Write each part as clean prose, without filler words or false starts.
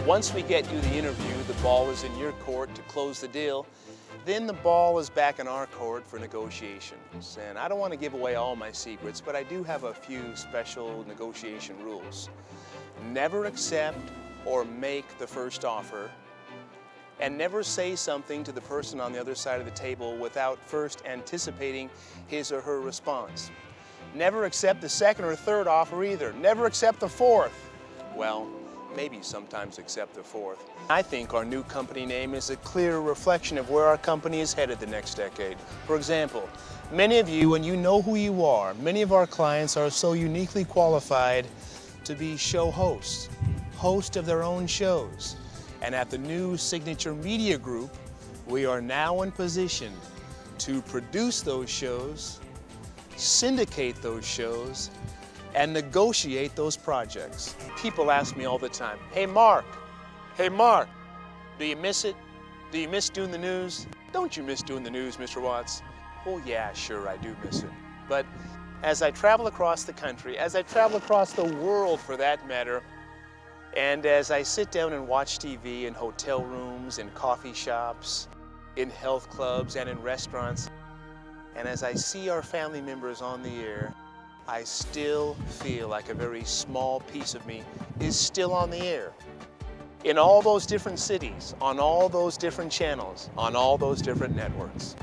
Once we get you the interview, the ball is in your court to close the deal. Then the ball is back in our court for negotiations. And I don't want to give away all my secrets, but I do have a few special negotiation rules. Never accept or make the first offer, and never say something to the person on the other side of the table without first anticipating his or her response. Never accept the second or third offer either. Never accept the fourth. Well, maybe sometimes accept the fourth. I think our new company name is a clear reflection of where our company is headed the next decade. For example, many of you, and you know who you are, many of our clients are so uniquely qualified to be show hosts, host of their own shows. And at the new Signature Media Group, we are now in position to produce those shows, syndicate those shows, and negotiate those projects. People ask me all the time, hey Mark, do you miss it? Do you miss doing the news? Don't you miss doing the news, Mr. Watts? Well, yeah, sure, I do miss it. But as I travel across the country, as I travel across the world for that matter, and as I sit down and watch TV in hotel rooms, in coffee shops, in health clubs, and in restaurants, and as I see our family members on the air, I still feel like a very small piece of me is still on the air. In all those different cities, on all those different channels, on all those different networks.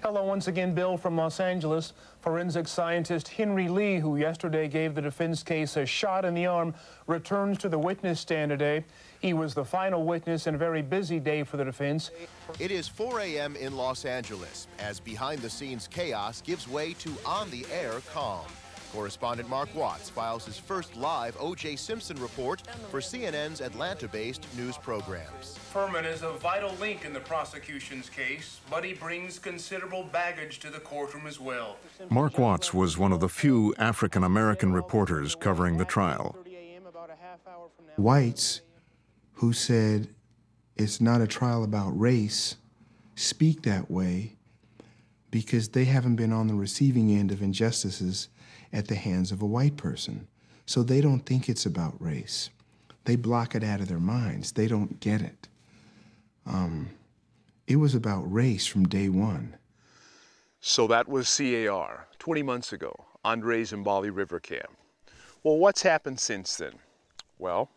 Hello once again, Bill from Los Angeles. Forensic scientist Henry Lee, who yesterday gave the defense case a shot in the arm, returns to the witness stand today. He was the final witness in a very busy day for the defense. It is 4 a.m. in Los Angeles as behind-the-scenes chaos gives way to on-the-air calm. Correspondent Marc Watts files his first live O.J. Simpson report for CNN's Atlanta-based news programs. Furman is a vital link in the prosecution's case, but he brings considerable baggage to the courtroom as well. Marc Watts was one of the few African-American reporters covering the trial. Whites who said it's not a trial about race speak that way because they haven't been on the receiving end of injustices at the hands of a white person. So they don't think it's about race. They block it out of their minds. They don't get it. It was about race from day one. So that was CAR, 20 months ago, Andre's Mbali River Camp. Well, what's happened since then? Well,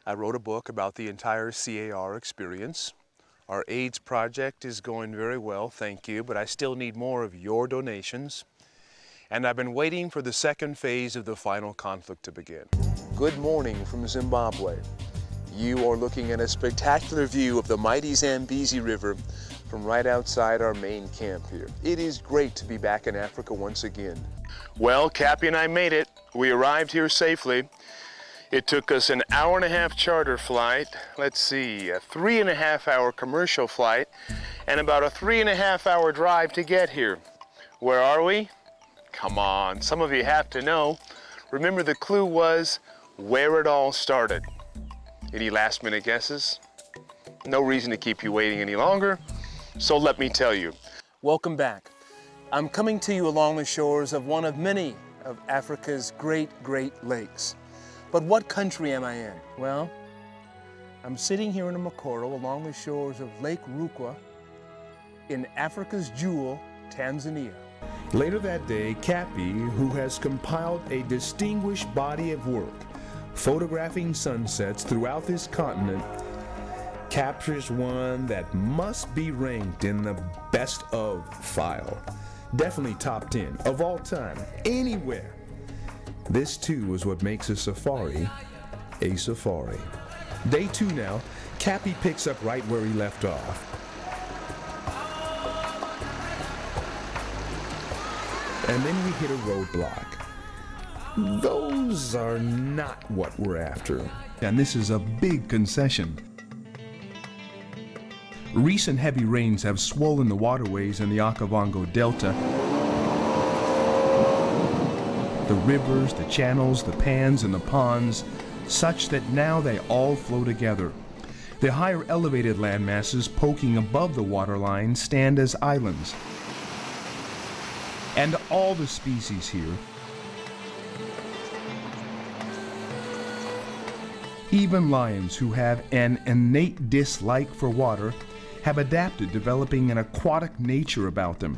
I wrote a book about the entire CAR experience. Our AIDS project is going very well, thank you, but I still need more of your donations. And I've been waiting for the second phase of the final conflict to begin. Good morning from Zimbabwe. You are looking at a spectacular view of the mighty Zambezi River from right outside our main camp here. It is great to be back in Africa once again. Well, Cappy and I made it. We arrived here safely. It took us an hour-and-a-half charter flight, let's see, a 3.5-hour commercial flight, and about a 3.5-hour drive to get here. Where are we? Come on, some of you have to know. Remember, the clue was where it all started. Any last-minute guesses? No reason to keep you waiting any longer, so let me tell you. Welcome back. I'm coming to you along the shores of one of many of Africa's great lakes. But what country am I in? Well, I'm sitting here in a Mokoro along the shores of Lake Rukwa in Africa's jewel, Tanzania. Later that day, Cappy, who has compiled a distinguished body of work photographing sunsets throughout this continent, captures one that must be ranked in the best of file. Definitely top 10 of all time, anywhere. This too is what makes a safari a safari. Day 2 now, Cappy picks up right where he left off. And then we hit a roadblock. Those are not what we're after. And this is a big concession. Recent heavy rains have swollen the waterways in the Okavango Delta. The rivers, the channels, the pans, and the ponds, such that now they all flow together. The higher elevated landmasses poking above the waterline stand as islands. and all the species here, even lions who have an innate dislike for water, have adapted, developing an aquatic nature about them.